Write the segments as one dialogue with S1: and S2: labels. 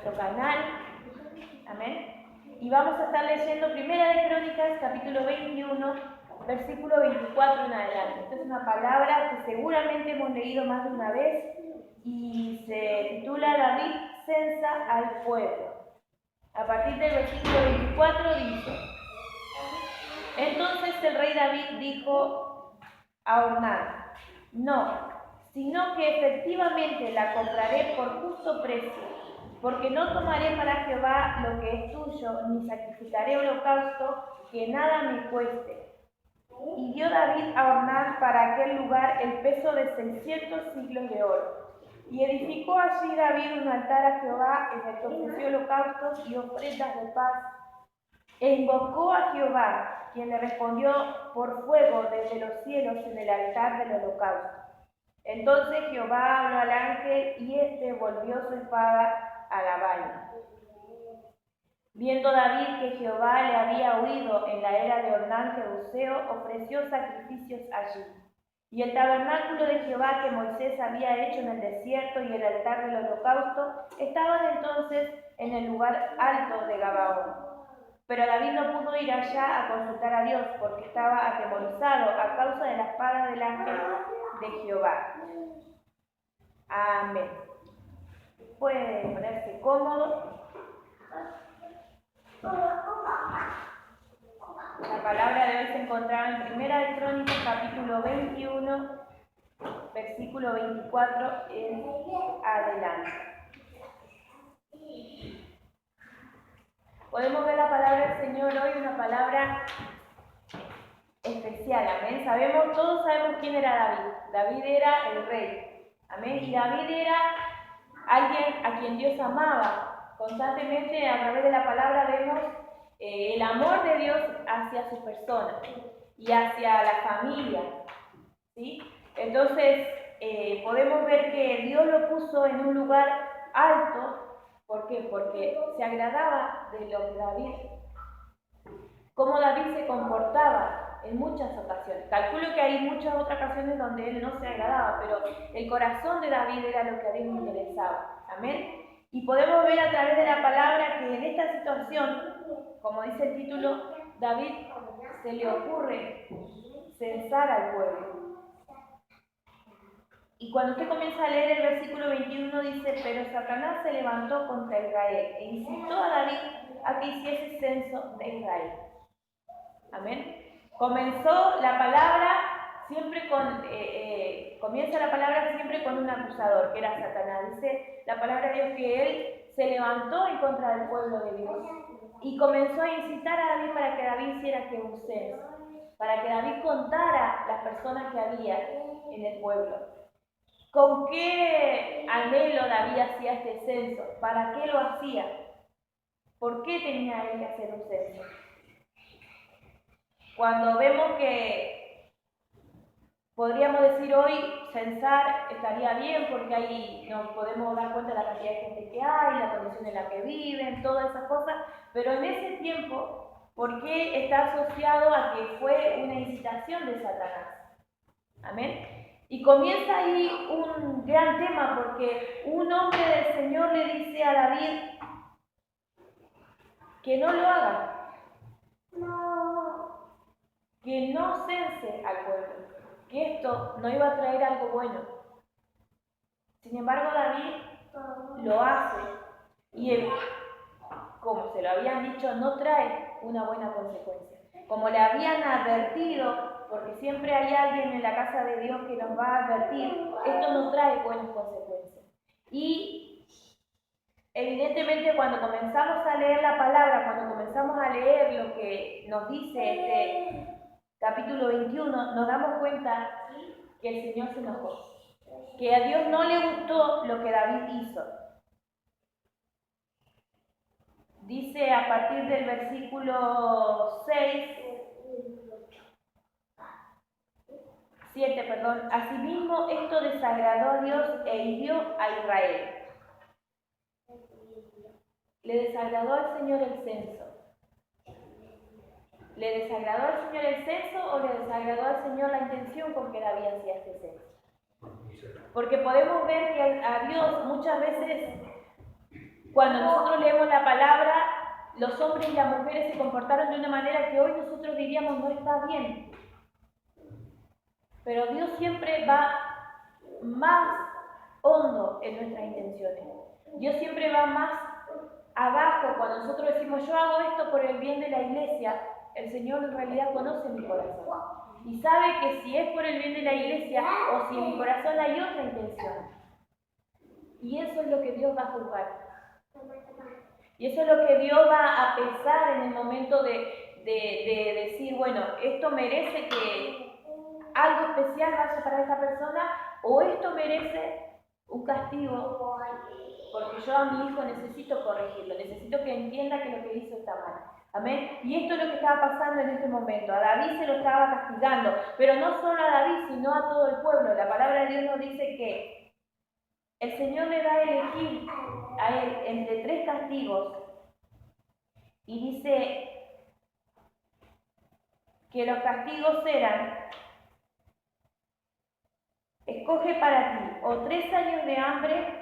S1: nuestro canal. Amén. Y vamos a estar leyendo Primera de Crónicas, capítulo 21, versículo 24 en adelante. Esta es una palabra que seguramente hemos leído más de una vez y se titula David censa al pueblo. A partir del versículo 24 dice: Entonces el rey David dijo a Ornán: No, sino que efectivamente la compraré por justo precio, porque no tomaré para Jehová lo que es tuyo, ni sacrificaré holocausto que nada me cueste. Y dio David a Ornán para aquel lugar el peso de 600 siclos de oro. Y edificó allí David un altar a Jehová en el que ofreció holocaustos y ofrendas de paz. E invocó a Jehová, quien le respondió por fuego desde los cielos en el altar del holocausto. Entonces Jehová habló al ángel y éste volvió su espada a la vaina. Viendo David que Jehová le había huido en la era de Ornán Jebuseo, ofreció sacrificios allí. Y el tabernáculo de Jehová que Moisés había hecho en el desierto y el altar del holocausto estaban entonces en el lugar alto de Gabaón. Pero David no pudo ir allá a consultar a Dios porque estaba atemorizado a causa de la espada del ángel de Jehová. Amén. Puede ponerse cómodo. La palabra de hoy se encontraba en Primera de Crónicas, capítulo 21, versículo 24 en adelante. Podemos ver la palabra del Señor hoy, una palabra especial, amén. Todos sabemos quién era David. David era el rey, amén. Y David era alguien a quien Dios amaba. Constantemente a través de la palabra vemos el amor de Dios hacia su persona y hacia la familia, ¿sí? Entonces podemos ver que Dios lo puso en un lugar alto. ¿Por qué? Porque se agradaba de lo que David, cómo David se comportaba en muchas ocasiones. Calculo que hay muchas otras ocasiones donde él no se agradaba, pero el corazón de David era lo que a Dios le interesaba. Amén. Y podemos ver a través de la palabra que en esta situación, como dice el título, David se le ocurre censar al pueblo. Y cuando usted comienza a leer el versículo 21 dice: Pero Satanás se levantó contra Israel e incitó a David a que hiciese censo de Israel. Amén. Comenzó la palabra siempre comienza la palabra siempre con un acusador, que era Satanás. Dice la palabra de Dios que él se levantó en contra del pueblo de Dios y comenzó a incitar a David para que David hiciera que un censo, para que David contara las personas que había en el pueblo. ¿Con qué anhelo David hacía este censo? ¿Para qué lo hacía? ¿Por qué tenía él que hacer un censo? Cuando vemos que podríamos decir hoy censar estaría bien porque ahí nos podemos dar cuenta de la cantidad de gente que hay, la condición en la que viven, todas esas cosas, pero en ese tiempo, ¿por qué está asociado a que fue una incitación de Satanás? Amén. Y comienza ahí un gran tema porque un hombre del Señor le dice a David que no lo haga, que no cense al pueblo, que esto no iba a traer algo bueno. Sin embargo, David lo hace y él, como se lo habían dicho, no trae una buena consecuencia. Como le habían advertido, porque siempre hay alguien en la casa de Dios que nos va a advertir, esto no trae buenas consecuencias. Y evidentemente cuando comenzamos a leer la palabra, cuando comenzamos a leer lo que nos dice este capítulo 21, nos damos cuenta que el Señor se enojó, que a Dios no le gustó lo que David hizo. Dice a partir del versículo 7, asimismo esto desagradó a Dios e hirió a Israel. ¿Le desagradó al Señor el censo? ¿Le desagradó al Señor el censo o le desagradó al Señor la intención con que David hacía este censo? Porque podemos ver que a Dios muchas veces Cuando nosotros leemos la palabra, los hombres y las mujeres se comportaron de una manera que hoy nosotros diríamos no está bien. Pero Dios siempre va más hondo en nuestras intenciones. Dios siempre va más abajo. Cuando nosotros decimos yo hago esto por el bien de la iglesia, el Señor en realidad conoce mi corazón y sabe que si es por el bien de la iglesia o si en mi corazón hay otra intención. Y eso es lo que Dios va a juzgar. Y eso es lo que Dios va a pesar en el momento de decir, bueno, esto merece que algo especial vaya para esta persona o esto merece un castigo porque yo a mi hijo necesito corregirlo, necesito que entienda que lo que hizo está mal. Amén. Y esto es lo que estaba pasando en este momento. A David se lo estaba castigando, pero no solo a David, sino a todo el pueblo. La palabra de Dios nos dice que el Señor le da a elegir a él entre 3 castigos y dice que los castigos eran: escoge para ti o 3 años de hambre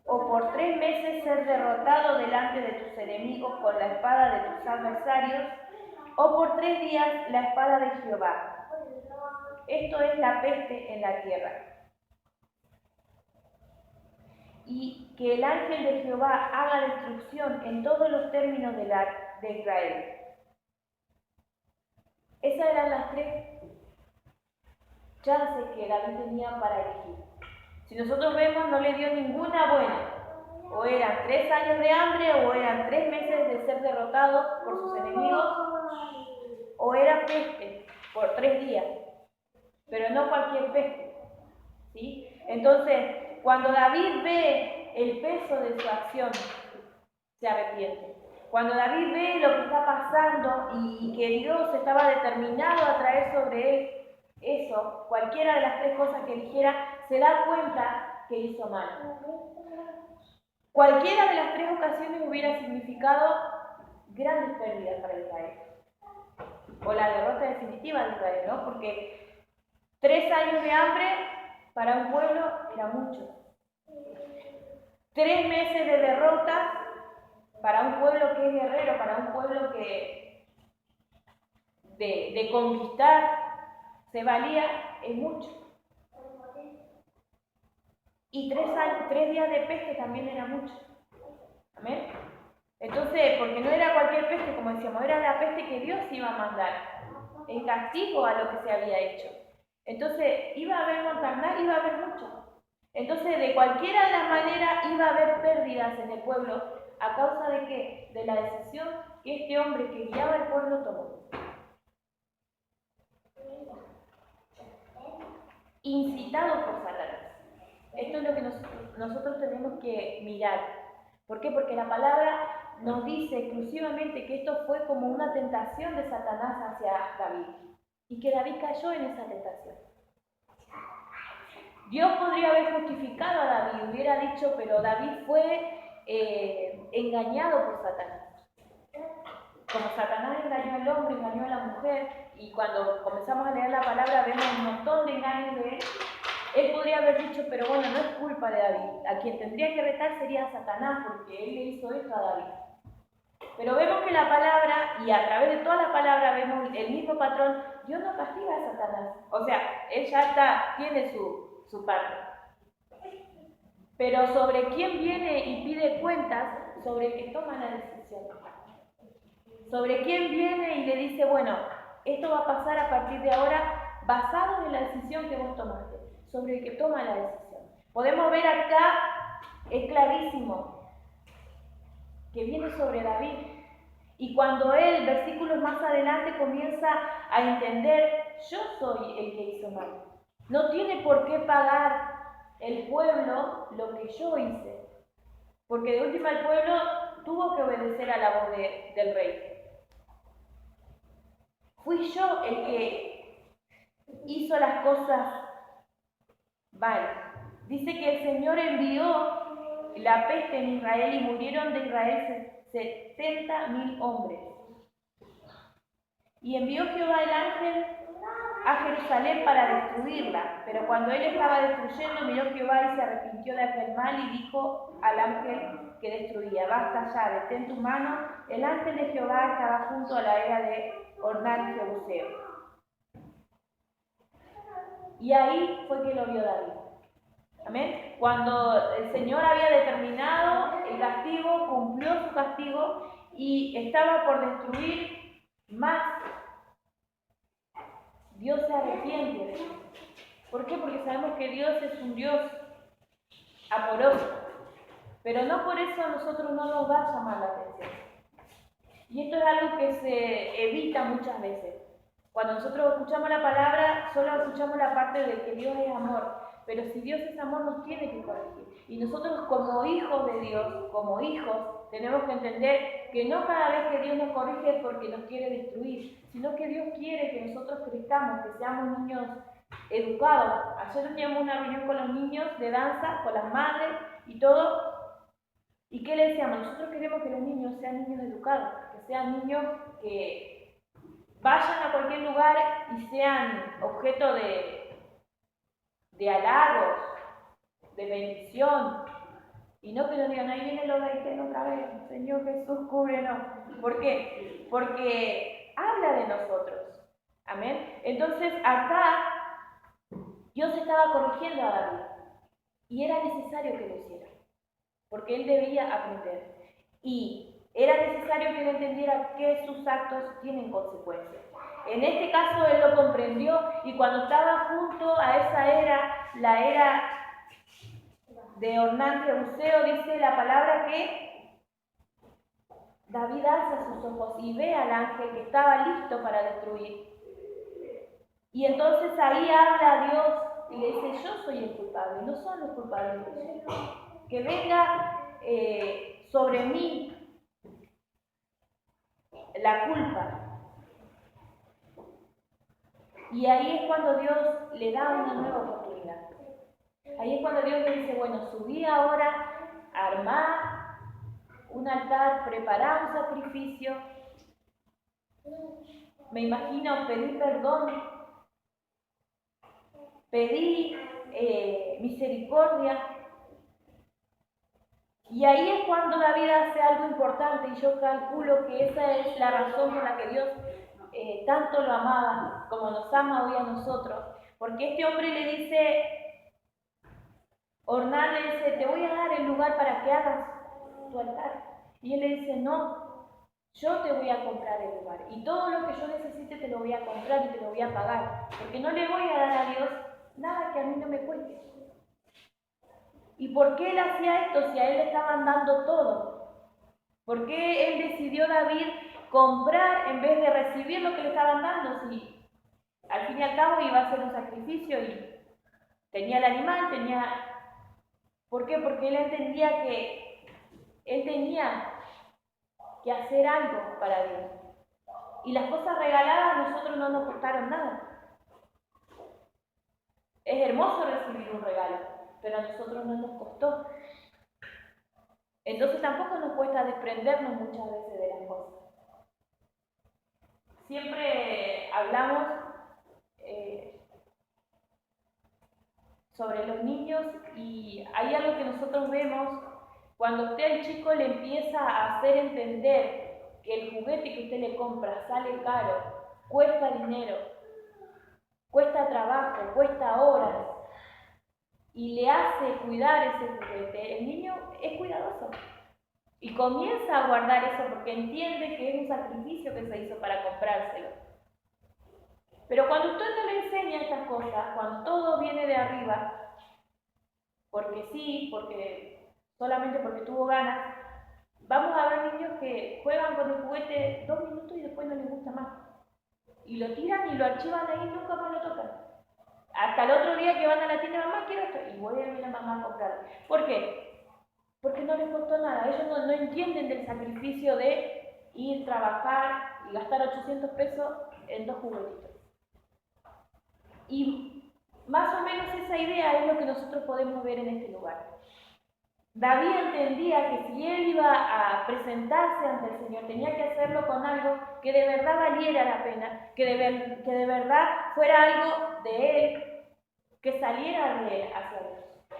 S1: o por 3 meses ser derrotado delante de tus enemigos con la espada de tus adversarios, o por 3 días la espada de Jehová. Esto es la peste en la tierra. Y que el ángel de Jehová haga destrucción en todos los términos de Israel. Esas eran las 3 chances que David tenía para elegir. Si nosotros vemos, no le dio ninguna buena. O eran 3 años de hambre, o eran 3 meses de ser derrotado por sus enemigos, o era peste por 3 días. Pero no cualquier peste. ¿Sí? Entonces, cuando David ve el peso de su acción, se arrepiente. Cuando David ve lo que está pasando y que Dios estaba determinado a traer sobre él eso, cualquiera de las 3 cosas que eligiera, se da cuenta que hizo mal. Cualquiera de las 3 ocasiones hubiera significado grandes pérdidas para Israel. O la derrota definitiva de Israel, ¿no? Porque 3 años de hambre para un pueblo era mucho. 3 meses de derrota para un pueblo que es guerrero, para un pueblo que de conquistar se valía, es mucho. Y 3 días de peste también era mucho. ¿Amén? Entonces, porque no era cualquier peste, como decíamos, era la peste que Dios iba a mandar, en castigo a lo que se había hecho. Entonces, iba a haber mortandad, iba a haber mucho. Entonces, de cualquiera de las maneras iba a haber pérdidas en el pueblo. ¿A causa de qué? De la decisión que este hombre que guiaba el pueblo tomó. Incitado por Satanás. Esto es lo que nosotros tenemos que mirar. ¿Por qué? Porque la palabra nos dice exclusivamente que esto fue como una tentación de Satanás hacia David. Y que David cayó en esa tentación. Dios podría haber justificado a David, hubiera dicho, pero David fue engañado por Satanás. Como Satanás engañó al hombre, engañó a la mujer, y cuando comenzamos a leer la palabra vemos un montón de engaños de él. Él podría haber dicho, pero bueno, no es culpa de David. A quien tendría que retar sería Satanás, porque él le hizo esto a David. Pero vemos que la palabra, y a través de toda la palabra vemos el mismo patrón. Dios no castiga a Satanás. O sea, él ya tiene su parte. Pero sobre quién viene y pide cuentas, sobre el que toma la decisión. Sobre quién viene y le dice, bueno, esto va a pasar a partir de ahora basado en la decisión que vos tomaste. Sobre el que toma la decisión. Podemos ver acá, es clarísimo, que viene sobre David. Y cuando él, versículos más adelante, comienza a entender, yo soy el que hizo mal. No tiene por qué pagar el pueblo lo que yo hice. Porque de última el pueblo tuvo que obedecer a la voz del rey. Fui yo el que hizo las cosas mal. Dice que el Señor envió la peste en Israel y murieron de Israel 70.000 hombres. Y envió Jehová el ángel a Jerusalén para destruirla. Pero cuando él estaba destruyendo, miró Jehová y se arrepintió de aquel mal y dijo al ángel que destruía: basta ya, detén tu mano. El ángel de Jehová estaba junto a la era de Ornán Jebuseo. Y ahí fue que lo vio David. Amén. Cuando el Señor había determinado el castigo, cumplió su castigo y estaba por destruir más, Dios se arrepiente. ¿Por qué? Porque sabemos que Dios es un Dios amoroso, pero no por eso a nosotros no nos va a llamar la atención. Y esto es algo que se evita muchas veces. Cuando nosotros escuchamos la palabra, solo escuchamos la parte de que Dios es amor, pero si Dios es amor nos tiene que corregir. Y nosotros como hijos de Dios, como hijos, tenemos que entender que no cada vez que Dios nos corrige es porque nos quiere destruir, sino que Dios quiere que nosotros crezcamos, que seamos niños educados. Ayer teníamos una reunión con los niños de danza, con las madres y todo. ¿Y qué le decíamos? Nosotros queremos que los niños sean niños educados, que sean niños que vayan a cualquier lugar y sean objeto de halagos, de bendición. Y no que nos digan: ahí viene los gaiteros otra vez, Señor Jesús, cúbrenos. ¿Por qué? Porque habla de nosotros. Amén. Entonces acá Dios estaba corrigiendo a David y era necesario que lo hiciera, porque él debía aprender. Y era necesario que él entendiera que sus actos tienen consecuencias. En este caso él lo comprendió y cuando estaba junto a esa era, la era de Ornán Jebuseo, dice la palabra que David alza sus ojos y ve al ángel que estaba listo para destruir. Y entonces ahí habla Dios y le dice: yo soy el culpable, no son los culpables. Que venga sobre mí la culpa. Y ahí es cuando Dios le da una nueva oportunidad. Ahí es cuando Dios le dice: bueno, subí ahora, armá un altar, prepará un sacrificio. Me imagino pedí perdón, pedí misericordia. Y ahí es cuando David hace algo importante, y yo calculo que esa es la razón por la que Dios tanto lo amaba, como nos ama hoy a nosotros. Porque este hombre le dice, Ornán le dice: te voy a dar el lugar para que hagas tu altar. Y él le dice: no, yo te voy a comprar el lugar. Y todo lo que yo necesite te lo voy a comprar y te lo voy a pagar. Porque no le voy a dar a Dios nada que a mí no me cueste. ¿Y por qué él hacía esto si a él le estaban dando todo? ¿Por qué él decidió, David, comprar en vez de recibir lo que le estaban dando? Si al fin y al cabo iba a ser un sacrificio y tenía el animal, ¿Por qué? Porque él entendía que él tenía que hacer algo para Dios. Y las cosas regaladas a nosotros no nos costaron nada. Es hermoso recibir un regalo, pero a nosotros no nos costó. Entonces tampoco nos cuesta desprendernos muchas veces de las cosas. Siempre hablamos sobre los niños y hay algo que nosotros vemos cuando usted al chico le empieza a hacer entender que el juguete que usted le compra sale caro, cuesta dinero, cuesta trabajo, cuesta horas, y le hace cuidar ese juguete, el niño es cuidadoso y comienza a guardar eso porque entiende que es un sacrificio que se hizo para comprárselo. Pero cuando usted no le enseña estas cosas, cuando todo viene de arriba, porque sí, solamente porque tuvo ganas, vamos a ver niños que juegan con el juguete 2 minutos y después no les gusta más. Y lo tiran y lo archivan ahí y nunca más lo tocan. Hasta el otro día que van a la tienda: mamá, quiero esto, y vuelve la mamá a comprar. ¿Por qué? Porque no les costó nada. Ellos no entienden del sacrificio de ir, trabajar y gastar 800 pesos en 2 juguetitos. Y más o menos esa idea es lo que nosotros podemos ver en este lugar. David entendía que si él iba a presentarse ante el Señor, tenía que hacerlo con algo que de verdad valiera la pena, que de verdad fuera algo de él, que saliera de él hacia Dios.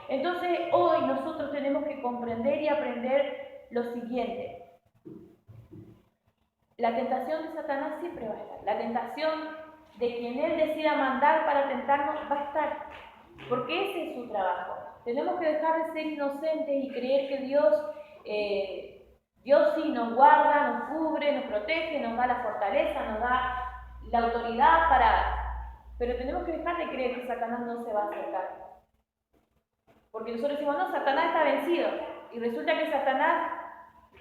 S1: Entonces hoy nosotros tenemos que comprender y aprender lo siguiente. La tentación de Satanás siempre va a estar. La tentación de quien él decida mandar para tentarnos va a estar. Porque ese es su trabajo. Tenemos que dejar de ser inocentes y creer que Dios sí nos guarda, nos cubre, nos protege, nos da la fortaleza, nos da la autoridad para... Pero tenemos que dejar de creer que Satanás no se va a acercar. Porque nosotros decimos, no, Satanás está vencido. Y resulta que Satanás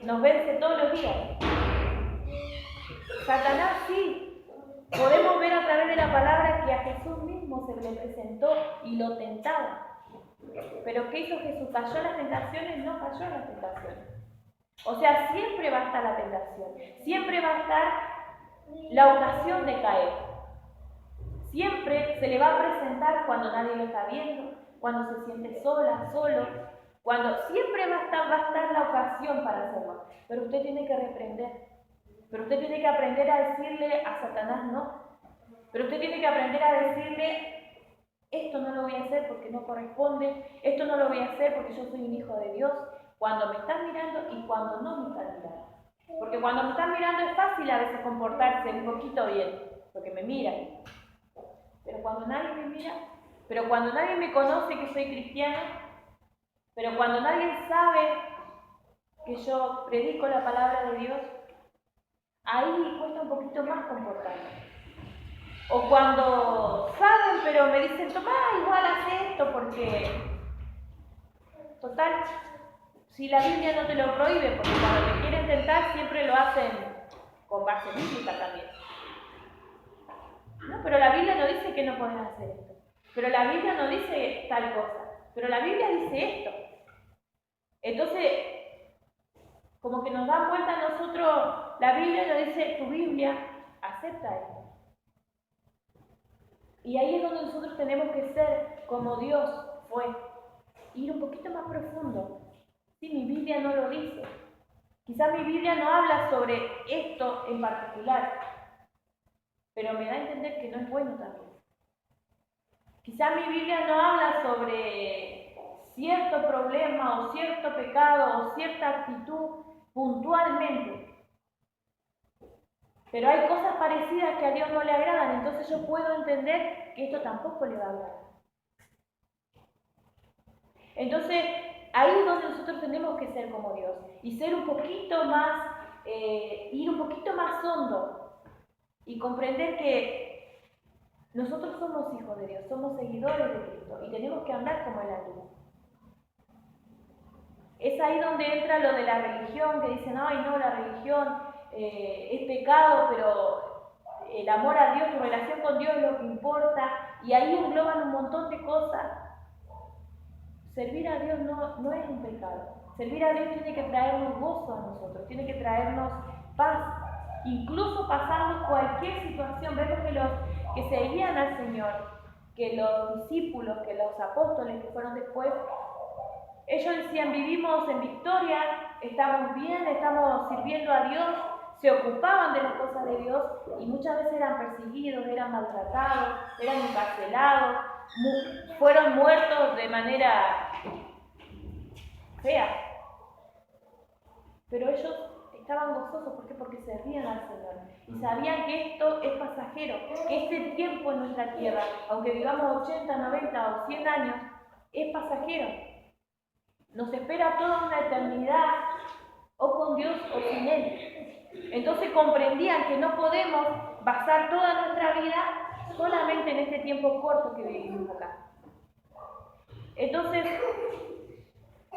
S1: nos vence todos los días. Satanás sí. Podemos ver a través de la palabra que a Jesús mismo se le presentó y lo tentaba. Pero ¿qué hizo Jesús? ¿Cayó en las tentaciones? No cayó en las tentaciones. O sea, siempre va a estar la tentación. Siempre va a estar la ocasión de caer. Siempre se le va a presentar cuando nadie lo está viendo, cuando se siente sola, solo, cuando siempre va a estar la ocasión para hacerlo. Pero usted tiene que reprender. Pero usted tiene que aprender a decirle a Satanás no. Pero usted tiene que aprender a decirle, esto no lo voy a hacer porque no corresponde, esto no lo voy a hacer porque yo soy un hijo de Dios, cuando me están mirando y cuando no me están mirando. Porque cuando me están mirando es fácil a veces comportarse un poquito bien, porque me miran. Pero cuando nadie me mira, pero cuando nadie me conoce que soy cristiana, pero cuando nadie sabe que yo predico la palabra de Dios, ahí cuesta un poquito más comportarme. O cuando saben, pero me dicen, toma, igual haz esto, porque, total, si la Biblia no te lo prohíbe, porque cuando te quieren tentar siempre lo hacen con base bíblica también. No, pero la Biblia no dice que no podés hacer esto. Pero la Biblia no dice tal cosa. Pero la Biblia dice esto. Entonces, como que nos da vuelta a nosotros, la Biblia nos dice, tu Biblia acepta esto. Y ahí es donde nosotros tenemos que ser como Dios fue. Ir un poquito más profundo. Sí, mi Biblia no lo dice. Quizás mi Biblia no habla sobre esto en particular, pero me da a entender que no es bueno también. Quizás mi Biblia no habla sobre cierto problema o cierto pecado o cierta actitud puntualmente. Pero hay cosas parecidas que a Dios no le agradan, entonces yo puedo entender que esto tampoco le va a agradar. Entonces, ahí es donde nosotros tenemos que ser como Dios y ser un poquito más, ir un poquito más hondo y comprender que nosotros somos hijos de Dios, somos seguidores de Cristo y tenemos que andar como Él anduvo. Es ahí donde entra lo de la religión, que dicen, ay no, la religión es pecado, pero el amor a Dios, tu relación con Dios es lo que importa, y ahí engloban un montón de cosas. Servir a Dios no es un pecado. Servir a Dios tiene que traernos gozo a nosotros, tiene que traernos paz. Incluso pasando cualquier situación, vemos que los que seguían al Señor, que los discípulos, que los apóstoles que fueron después, ellos decían, vivimos en victoria, estamos bien, estamos sirviendo a Dios, se ocupaban de las cosas de Dios y muchas veces eran perseguidos, eran maltratados, eran encarcelados, fueron muertos de manera fea. Pero ellos estaban gozosos, ¿por qué? Porque servían al Señor y sabían que esto es pasajero, que este tiempo en nuestra tierra, aunque vivamos 80, 90 o 100 años, es pasajero. Nos espera toda una eternidad, o con Dios o sin Él. Entonces comprendían que no podemos basar toda nuestra vida solamente en este tiempo corto que vivimos acá. Entonces,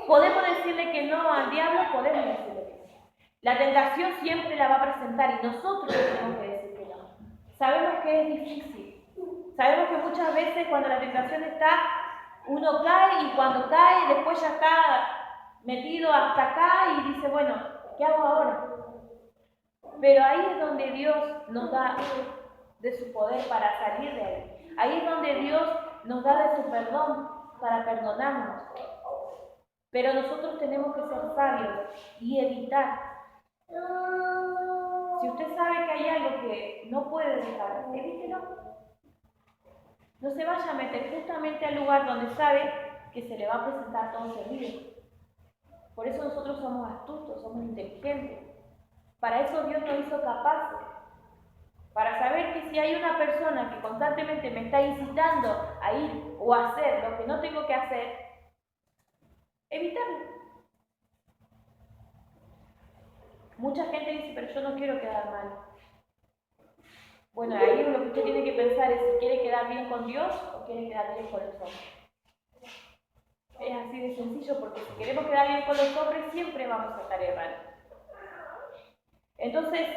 S1: podemos decirle que no al diablo, podemos decirle que no. La tentación siempre la va a presentar y nosotros tenemos que decir que no. Sabemos que es difícil. Sabemos que muchas veces cuando la tentación está, uno cae y cuando cae después ya está metido hasta acá y dice, bueno, ¿qué hago ahora? Pero ahí es donde Dios nos da de su poder para salir de ahí. Ahí es donde Dios nos da de su perdón para perdonarnos. Pero nosotros tenemos que ser sabios y evitar. Si usted sabe que hay algo que no puede dejar, evítelo. No se vaya a meter justamente al lugar donde sabe que se le va a presentar todo servido. Por eso nosotros somos astutos, somos inteligentes. Para eso Dios nos hizo capaces. Para saber que si hay una persona que constantemente me está incitando a ir o a hacer lo que no tengo que hacer, evitarlo. Mucha gente dice, pero yo no quiero quedar mal. Bueno, ahí lo que usted tiene que pensar es si quiere quedar bien con Dios o quiere quedar bien con los hombres. Es así de sencillo, porque si queremos quedar bien con los hombres, siempre vamos a estar errando. Entonces,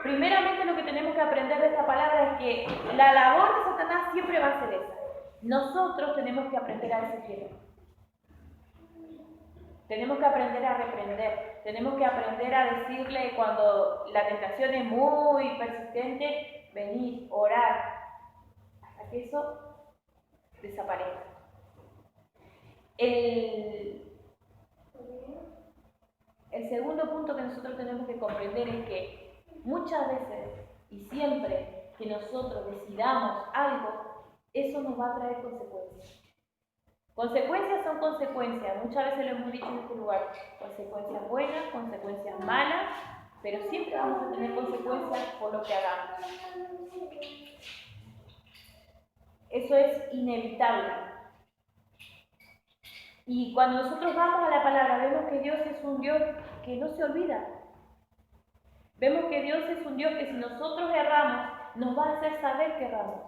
S1: primeramente lo que tenemos que aprender de esta palabra es que la labor de Satanás siempre va a ser esa. Nosotros tenemos que aprender a decirle no. Tenemos que aprender a reprender. Tenemos que aprender a decirle cuando la tentación es muy persistente, venir, orar, hasta que eso desaparezca. El segundo punto que nosotros tenemos que comprender es que muchas veces y siempre que nosotros decidamos algo, eso nos va a traer consecuencias. Consecuencias son consecuencias, muchas veces lo hemos dicho en este lugar, consecuencias buenas, consecuencias malas, pero siempre vamos a tener consecuencias por lo que hagamos. Eso es inevitable. Y cuando nosotros vamos a la palabra, vemos que Dios es un Dios que no se olvida. Vemos que Dios es un Dios que si nosotros erramos, nos va a hacer saber que erramos,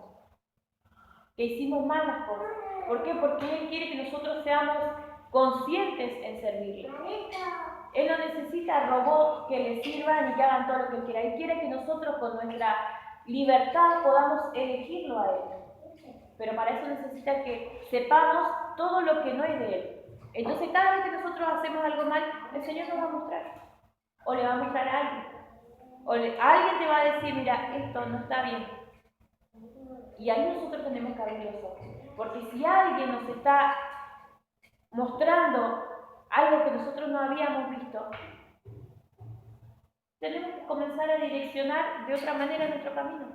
S1: que hicimos mal las cosas. ¿Por qué? Porque Él quiere que nosotros seamos conscientes en servirle. Él no necesita robots que le sirvan y que hagan todo lo que Él quiera. Él quiere que nosotros con nuestra libertad podamos elegirlo a Él. Pero para eso necesita que sepamos todo lo que no es de Él. Entonces cada vez que nosotros hacemos algo mal, el Señor nos va a mostrar. O le va a mostrar a alguien. Alguien te va a decir, mira, esto no está bien. Y ahí nosotros tenemos que abrir los ojos. Porque si alguien nos está mostrando algo que nosotros no habíamos visto, tenemos que comenzar a direccionar de otra manera nuestro camino.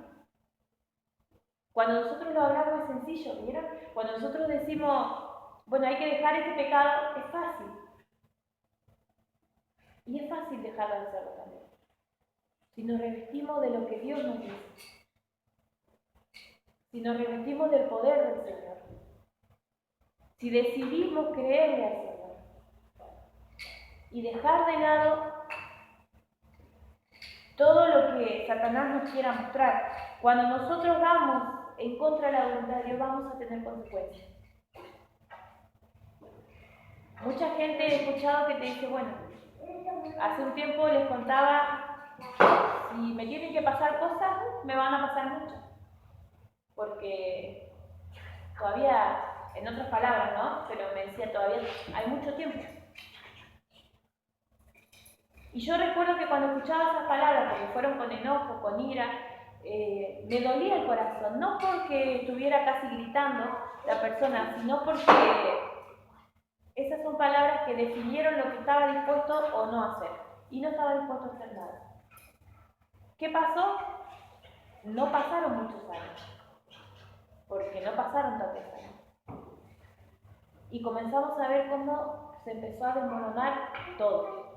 S1: Cuando nosotros lo hablamos es sencillo, ¿vieron? Cuando nosotros decimos, bueno, hay que dejar este pecado, es fácil. Y es fácil dejar de hacerlo también. Si nos revestimos de lo que Dios nos dice. Si nos revestimos del poder del Señor. Si decidimos creerle al Señor. Y dejar de lado todo lo que Satanás nos quiera mostrar. Cuando nosotros vamos en contra de la voluntad de Dios, vamos a tener consecuencias. Mucha gente he escuchado que te dice, bueno, hace un tiempo les contaba, si me tienen que pasar cosas, me van a pasar muchas. Porque todavía, en otras palabras, ¿no? Pero me decía, todavía hay mucho tiempo. Y yo recuerdo que cuando escuchaba esas palabras, porque fueron con enojo, con ira, me dolía el corazón. No porque estuviera casi gritando la persona, sino porque esas son palabras que definieron lo que estaba dispuesto o no a hacer. Y no estaba dispuesto a hacer nada. ¿Qué pasó? No pasaron muchos años. Porque no pasaron tantos años. Y comenzamos a ver cómo se empezó a desmoronar todo.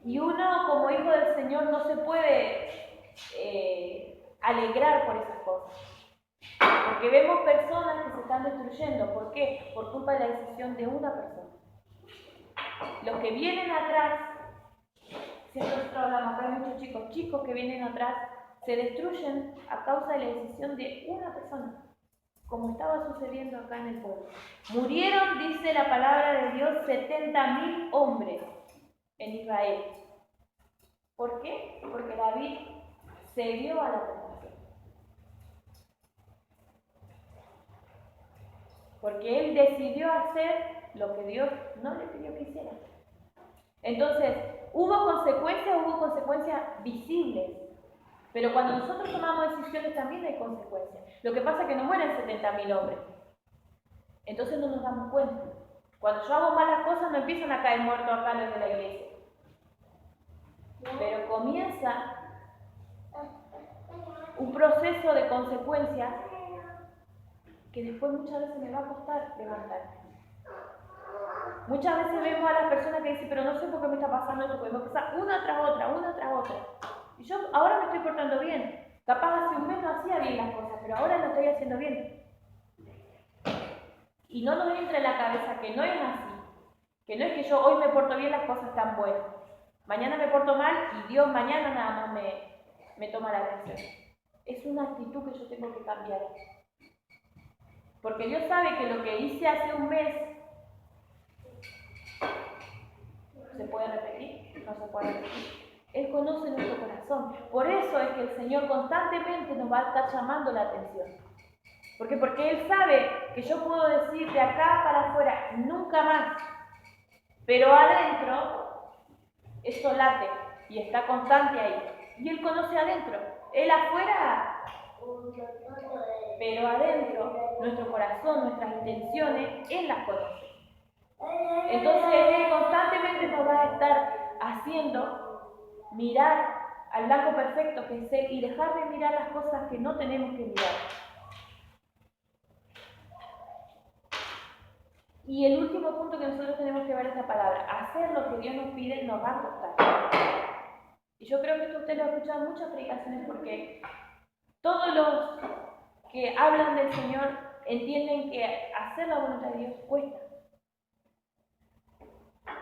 S1: Y uno, como hijo del Señor, no se puede alegrar por esas cosas. Porque vemos personas que se están destruyendo. ¿Por qué? Por culpa de la decisión de una persona. Los que vienen atrás, siempre nosotros hablamos, acá hay muchos chicos que vienen atrás, se destruyen a causa de la decisión de una persona, como estaba sucediendo acá en el pueblo. Murieron, dice la palabra de Dios, 70.000 hombres en Israel. ¿Por qué? Porque David cedió a la tentación. Porque él decidió hacer lo que Dios no le pidió que hiciera. Entonces, hubo consecuencias visibles. Pero cuando nosotros tomamos decisiones también hay consecuencias. Lo que pasa es que no mueren 70.000 hombres Entonces no nos damos cuenta. Cuando yo hago malas cosas no empiezan a caer muertos acá los de la iglesia. Pero comienza un proceso de consecuencias que después muchas veces me va a costar levantarme. Muchas veces vemos a las personas que dicen, pero no sé por qué me está pasando esto, porque me pasa una tras otra. Y yo ahora me estoy portando bien. Capaz hace un mes no hacía bien las cosas, pero ahora lo estoy haciendo bien. Y no nos entra en la cabeza que no es así. Que no es que yo hoy me porto bien, las cosas están buenas. Mañana me porto mal y Dios mañana nada más me toma la atención. Es una actitud que yo tengo que cambiar. Porque Dios sabe que lo que hice hace un mes ¿se puede repetir? No se puede repetir. Él conoce nuestro corazón. Por eso es que el Señor constantemente nos va a estar llamando la atención. Porque Él sabe que yo puedo decir de acá para afuera, nunca más. Pero adentro, eso late y está constante ahí. Y Él conoce adentro. Él afuera, pero adentro, nuestro corazón, nuestras intenciones, Él las conoce. Entonces Él constantemente nos va a estar haciendo mirar al blanco perfecto que es Él y dejar de mirar las cosas que no tenemos que mirar. Y el último punto que nosotros tenemos que ver es la palabra. Hacer lo que Dios nos pide nos va a costar. Y yo creo que esto usted lo ha escuchado en muchas predicaciones porque todos los que hablan del Señor entienden que hacer la voluntad de Dios cuesta.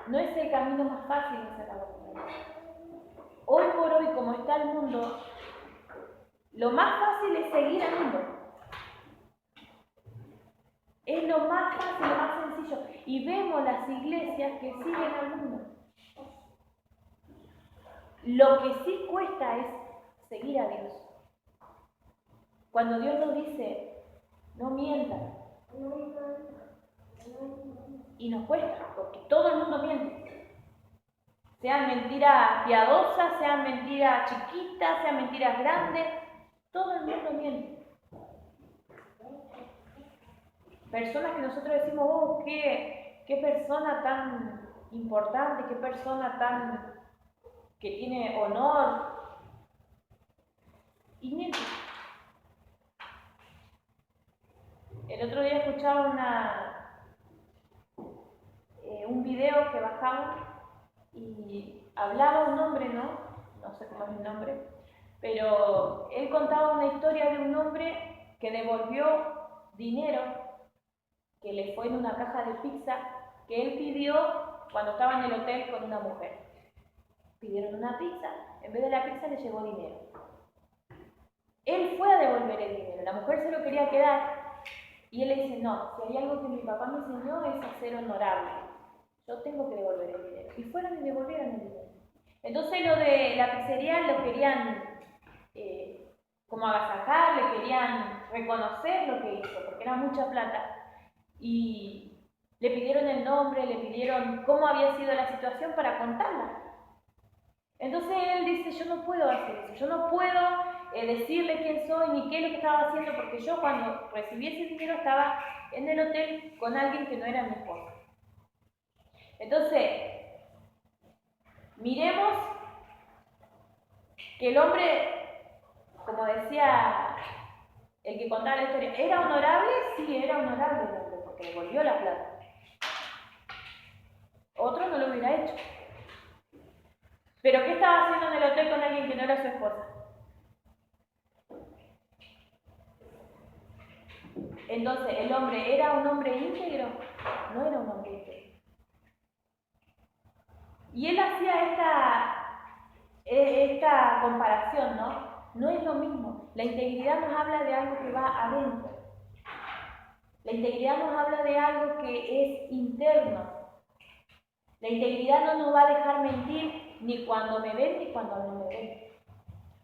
S1: No es el camino más fácil de hacer la voluntad de Dios. Hoy por hoy, como está el mundo, lo más fácil es seguir al mundo. Es lo más fácil, lo más sencillo. Y vemos las iglesias que siguen al mundo. Lo que sí cuesta es seguir a Dios. Cuando Dios nos dice, no mientan. Y nos cuesta, porque todo el mundo miente. Sean mentiras piadosas, sean mentiras chiquitas, sean mentiras grandes, todo el mundo miente. Personas que nosotros decimos, oh, qué persona tan importante, qué persona tan que tiene honor. Y miente. El otro día escuchaba un video que bajamos y hablaba un hombre, no sé cómo es el nombre, pero él contaba una historia de un hombre que devolvió dinero que le fue en una caja de pizza que él pidió cuando estaba en el hotel con una mujer. Pidieron una pizza, en vez de la pizza le llegó dinero. Él fue a devolver el dinero, la mujer se lo quería quedar y él le dice, no, si hay algo que mi papá me enseñó es a ser honorable, yo tengo que devolver el dinero. Y fueron y devolvieron el dinero. Entonces lo de la pizzería lo querían como agasajar, le querían reconocer lo que hizo, porque era mucha plata. Y le pidieron el nombre, le pidieron cómo había sido la situación para contarla. Entonces él dice, yo no puedo hacer eso, yo no puedo decirle quién soy ni qué es lo que estaba haciendo, porque yo cuando recibí ese dinero estaba en el hotel con alguien que no era mi esposo. Entonces, miremos que el hombre, como decía el que contaba la historia, ¿era honorable? Sí, era honorable el hombre, porque devolvió la plata. Otro no lo hubiera hecho. ¿Pero qué estaba haciendo en el hotel con alguien que no era su esposa? Entonces, ¿el hombre era un hombre íntegro? No era un hombre íntegro. Y él hacía esta comparación, ¿no? No es lo mismo. La integridad nos habla de algo que va adentro. La integridad nos habla de algo que es interno. La integridad no nos va a dejar mentir ni cuando me ven ni cuando no me ven.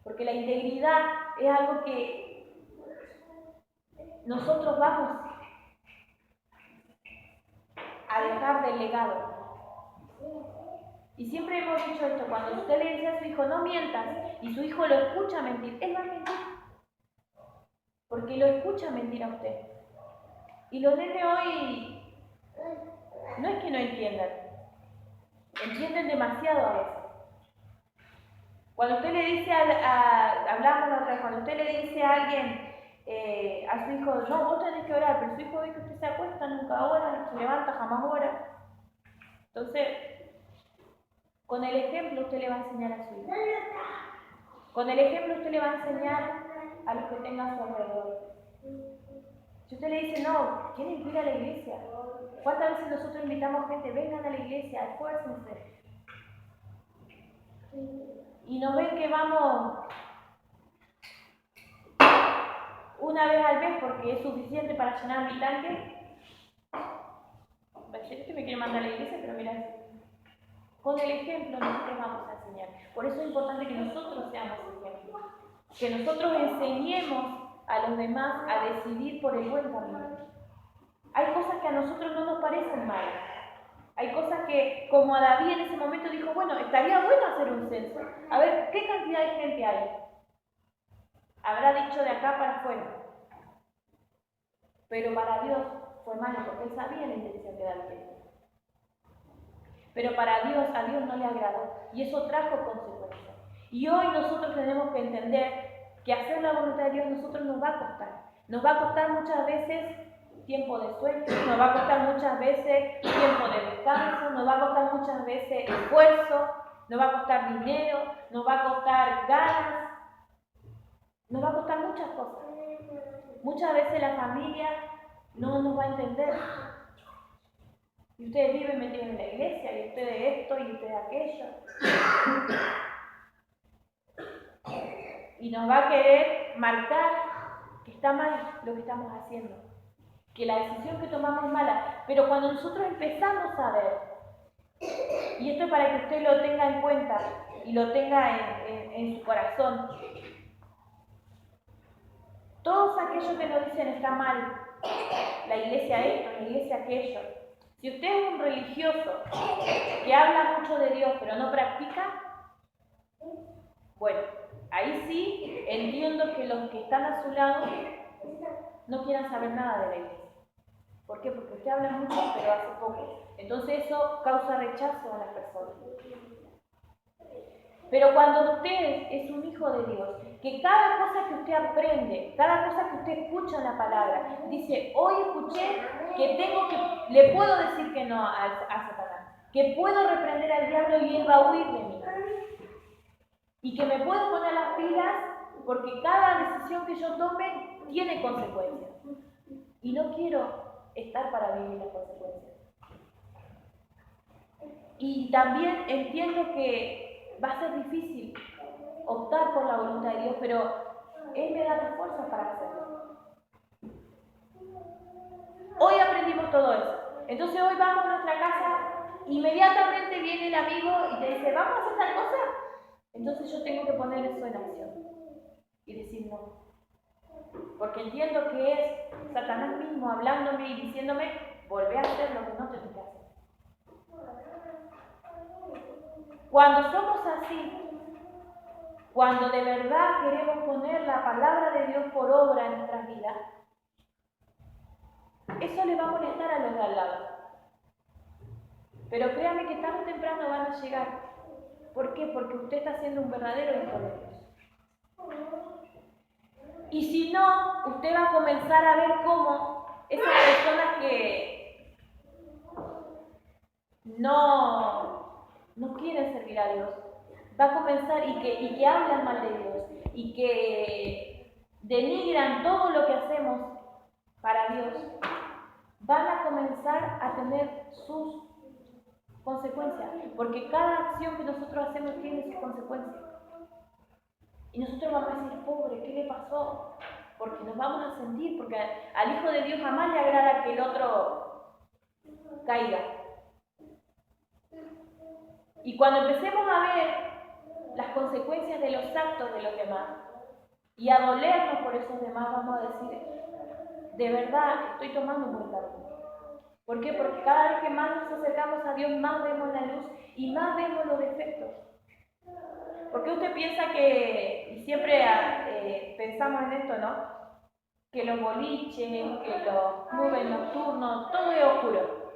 S1: Porque la integridad es algo que nosotros vamos a dejar del legado. Y siempre hemos dicho esto, cuando usted le dice a su hijo no mientas y su hijo lo escucha mentir, él va a mentir. Porque lo escucha mentir a usted. Y los nenes hoy no es que no entiendan, entienden demasiado a veces. Cuando usted le dice hablamos la otra vez, cuando usted le dice a alguien, a su hijo, no, vos tenés que orar, pero su hijo ve que usted se acuesta, nunca ora, se levanta, jamás ora. Entonces, con el ejemplo usted le va a enseñar a su hijo. Con el ejemplo usted le va a enseñar a los que tengan a su alrededor. Si usted le dice, no, quieren ir a la iglesia. ¿Cuántas veces nosotros invitamos gente, vengan a la iglesia, esfuércense? Y nos ven que vamos una vez al mes porque es suficiente para llenar mi tanque. Va a decir, este me quiere mandar a la iglesia, pero mira, con el ejemplo nosotros vamos a enseñar. Por eso es importante que nosotros seamos ejemplos. Que nosotros enseñemos a los demás a decidir por el buen camino. Hay cosas que a nosotros no nos parecen malas. Hay cosas que, como a David en ese momento dijo, bueno, estaría bueno hacer un censo. A ver, ¿qué cantidad de gente hay? Habrá dicho de acá para afuera. Pero para Dios fue malo, porque él sabía la intención que David tenía. Pero para Dios, a Dios no le agradó. Y eso trajo consecuencias. Y hoy nosotros tenemos que entender que hacer la voluntad de Dios a nosotros nos va a costar. Nos va a costar muchas veces tiempo de sueño, nos va a costar muchas veces tiempo de descanso, nos va a costar muchas veces esfuerzo, nos va a costar dinero, nos va a costar ganas, nos va a costar muchas cosas. Muchas veces la familia no nos va a entender. Y ustedes viven metidos en la iglesia, y ustedes esto, y ustedes aquello. Y nos va a querer marcar que está mal lo que estamos haciendo. Que la decisión que tomamos es mala, pero cuando nosotros empezamos a ver, y esto es para que usted lo tenga en cuenta y lo tenga en su corazón, todos aquellos que nos dicen está mal, la iglesia esto, la iglesia aquello, si usted es un religioso que habla mucho de Dios pero no practica, bueno, ahí sí entiendo que los que están a su lado no quieran saber nada de la iglesia. ¿Por qué? Porque usted habla mucho, pero hace poco. Entonces eso causa rechazo a las personas. Pero cuando usted es un hijo de Dios, que cada cosa que usted aprende, cada cosa que usted escucha en la palabra, dice, hoy escuché que le puedo decir que no a Satanás, que puedo reprender al diablo y él va a huir de mí. Y que me puedo poner las pilas porque cada decisión que yo tome tiene consecuencias. Y no quiero estar para vivir las consecuencias. Y también entiendo que va a ser difícil optar por la voluntad de Dios, pero Él me da las fuerzas para hacerlo. Hoy aprendimos todo eso. Entonces hoy vamos a nuestra casa, inmediatamente viene el amigo y te dice, ¿vamos a hacer tal cosa? Entonces yo tengo que poner eso en acción y decir no. Porque entiendo que es Satanás mismo hablándome y diciéndome, volvé a hacer lo que no tenés que hacer. Cuando somos así, cuando de verdad queremos poner la palabra de Dios por obra en nuestras vidas, eso le va a molestar a los de al lado. Pero créame que tarde o temprano van a llegar. ¿Por qué? Porque usted está siendo un verdadero hijo de Dios. Y si no, usted va a comenzar a ver cómo esas personas que no quieren servir a Dios, va a comenzar y que hablan mal de Dios y que denigran todo lo que hacemos para Dios, van a comenzar a tener sus consecuencias, porque cada acción que nosotros hacemos tiene sus consecuencias. Y nosotros vamos a decir, pobre, ¿qué le pasó? Porque nos vamos a sentir, porque al Hijo de Dios jamás le agrada que el otro caiga. Y cuando empecemos a ver las consecuencias de los actos de los demás y a dolernos por esos demás, vamos a decir, de verdad, estoy tomando un buen camino. ¿Por qué? Porque cada vez que más nos acercamos a Dios, más vemos la luz y más vemos los defectos. Porque usted piensa que, y siempre pensamos en esto, ¿no? que los boliches, que los clubes nocturnos, todo es oscuro.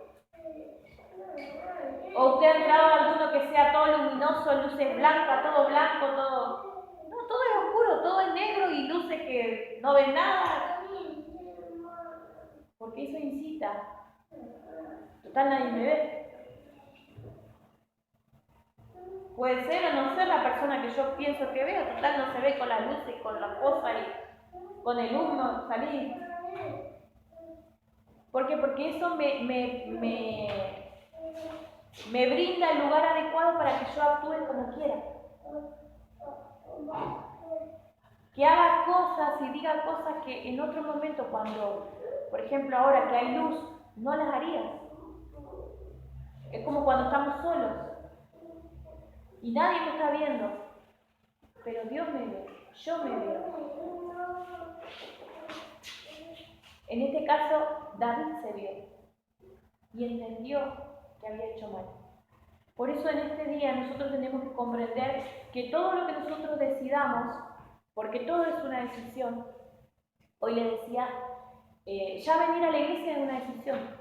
S1: ¿O usted ha entrado a alguno que sea todo luminoso, luces blancas, todo blanco, todo? No, todo es oscuro, todo es negro y luces que no ven nada. Porque eso incita. Total, nadie me ve. Puede ser o no ser la persona que yo pienso que veo. Total, no se ve con las luces, con las cosas y con el humo salir. ¿Por qué? Porque eso me brinda el lugar adecuado para que yo actúe como quiera. Que haga cosas y diga cosas que en otro momento, cuando, por ejemplo, ahora que hay luz, no las haría. Es como cuando estamos solos y nadie me está viendo, pero Dios me ve, yo me veo. En este caso, David se vio y entendió que había hecho mal. Por eso en este día nosotros tenemos que comprender que todo lo que nosotros decidamos, porque todo es una decisión, hoy le decía, ya venir a la iglesia es una decisión.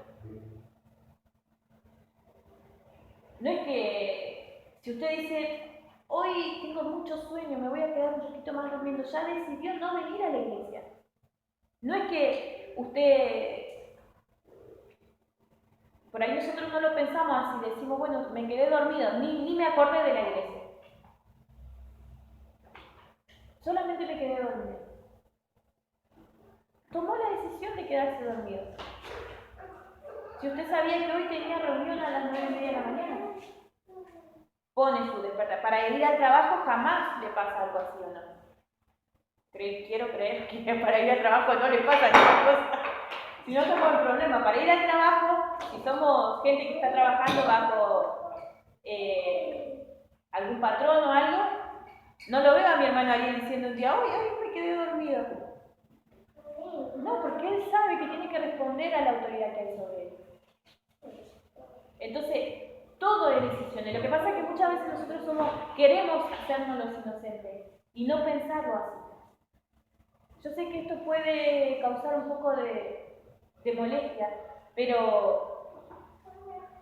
S1: No es que si usted dice, hoy tengo mucho sueño, me voy a quedar un poquito más durmiendo, ya decidió no venir a la iglesia. No es que usted, por ahí nosotros no lo pensamos así, decimos, bueno, me quedé dormido, ni me acordé de la iglesia. Solamente me quedé dormido. Tomó la decisión de quedarse dormido. Si usted sabía que hoy tenía reunión a las 9:30 de la mañana, pone su despertador. Para ir al trabajo jamás le pasa algo así, ¿o no? Quiero creer que para ir al trabajo no le pasa ninguna cosa. Si no, somos el problema. Para ir al trabajo, si somos gente que está trabajando bajo algún patrón o algo, no lo veo a mi hermano ayer diciendo un día, hoy me quedé dormido. No, porque él sabe que tiene que responder a la autoridad que hay sobre él. Entonces, todo es decisiones. Lo que pasa es que muchas veces nosotros queremos hacernos los inocentes y no pensarlo así. Yo sé que esto puede causar un poco de molestia, pero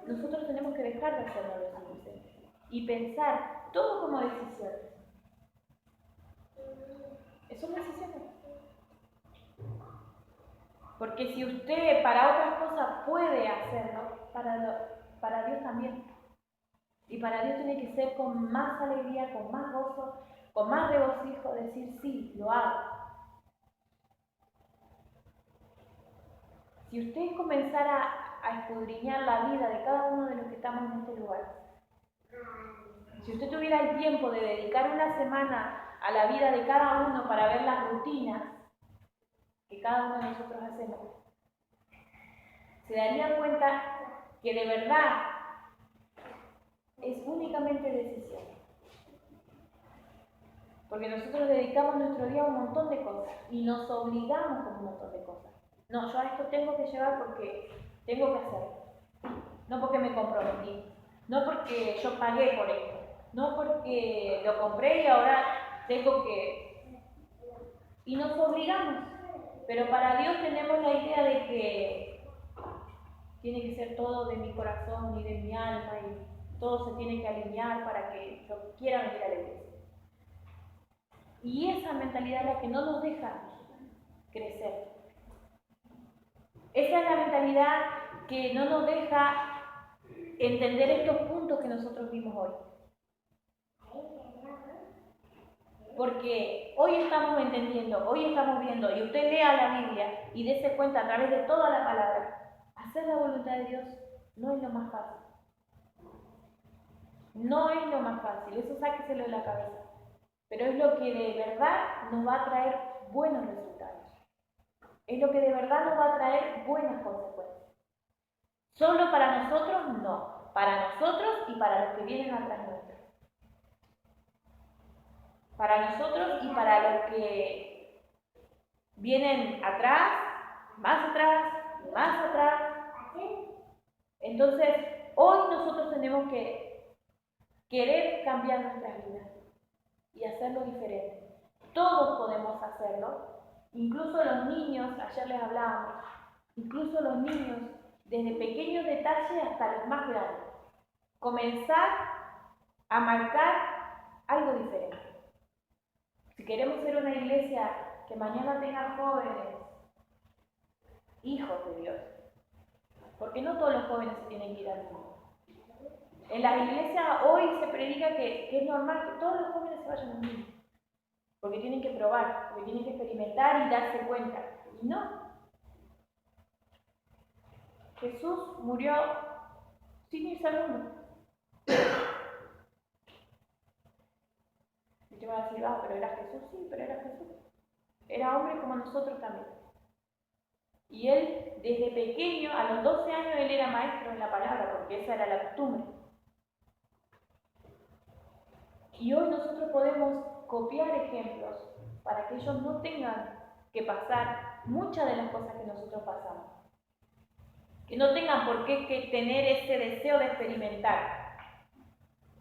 S1: nosotros tenemos que dejar de hacernos los inocentes y pensar todo como decisiones. Son decisiones. Porque si usted para otras cosas puede hacerlo, para Dios también. Y para Dios tiene que ser con más alegría, con más gozo, con más regocijo, decir sí, lo hago. Si usted comenzara a escudriñar la vida de cada uno de los que estamos en este lugar, si usted tuviera el tiempo de dedicar una semana a la vida de cada uno para ver las rutinas que cada uno de nosotros hacemos, se daría cuenta que de verdad es únicamente decisión. Porque nosotros dedicamos nuestro día a un montón de cosas y nos obligamos con un montón de cosas. No, yo a esto tengo que llevar porque tengo que hacerlo. No porque me comprometí. No porque yo pagué por esto. No porque lo compré y ahora tengo que... Y nos obligamos. Pero para Dios tenemos la idea de que tiene que ser todo de mi corazón y de mi alma y todo se tiene que alinear para que yo quiera venir a la iglesia. Y esa mentalidad es la que no nos deja crecer. Esa es la mentalidad que no nos deja entender estos puntos que nosotros vimos hoy. Porque hoy estamos entendiendo, hoy estamos viendo, y usted lea la Biblia y dése cuenta a través de toda la palabra, hacer la voluntad de Dios no es lo más fácil. No es lo más fácil, eso sáqueselo de la cabeza. Pero es lo que de verdad nos va a traer buenos resultados. Es lo que de verdad nos va a traer buenas consecuencias. Solo para nosotros, no. Para nosotros y para los que vienen atrás nuestros. Para nosotros y para los que vienen atrás, más atrás, más atrás. Entonces, hoy nosotros tenemos que querer cambiar nuestras vidas y hacerlo diferente. Todos podemos hacerlo Incluso los niños, ayer les hablábamos, incluso los niños, desde pequeños detalles hasta los más grandes, comenzar a marcar algo diferente. Si queremos ser una iglesia que mañana tenga jóvenes, hijos de Dios, porque no todos los jóvenes se tienen que ir al mundo. En las iglesias hoy se predica que es normal que todos los jóvenes se vayan al mundo, porque tienen que probar, porque tienen que experimentar y darse cuenta. Y no. Jesús murió sin irse al mundo. Y te van a decir, pero era Jesús, sí, pero era Jesús. Era hombre como nosotros también. Y él, desde pequeño, a los 12 años, él era maestro en la palabra, porque esa era la costumbre. Y hoy nosotros podemos copiar ejemplos para que ellos no tengan que pasar muchas de las cosas que nosotros pasamos. Que no tengan por qué tener ese deseo de experimentar.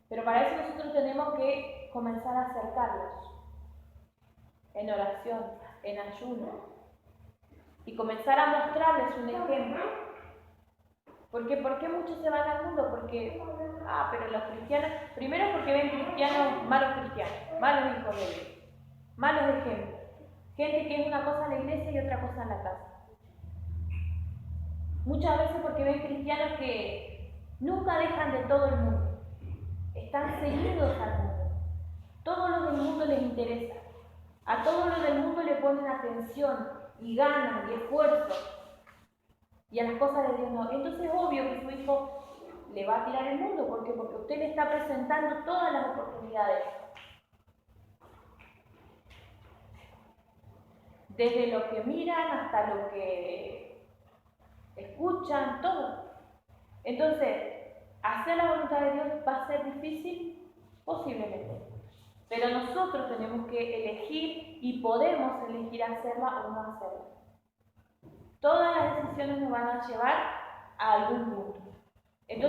S1: Pero para eso nosotros tenemos que comenzar a acercarlos en oración, en ayuno, y comenzar a mostrarles un ejemplo. ¿Por qué muchos se van al mundo? Porque, pero los cristianos, primero porque ven cristianos, malos hijos de Dios, malos ejemplos. Gente que es una cosa en la iglesia y otra cosa en la casa. Muchas veces porque ven cristianos que nunca dejan de todo el mundo. Están seguidos al mundo. Todo lo del mundo les interesa. A todo lo del mundo le ponen atención y ganan y esfuerzo. Y a las cosas de Dios no. Entonces es obvio que su hijo le va a tirar el mundo. ¿Por qué? Porque usted le está presentando todas las oportunidades. Desde lo que miran hasta lo que escuchan, todo. Entonces, hacer la voluntad de Dios va a ser difícil, posiblemente. Pero nosotros tenemos que elegir y podemos elegir hacerla o no hacerla. Todas las decisiones nos van a llevar a algún punto.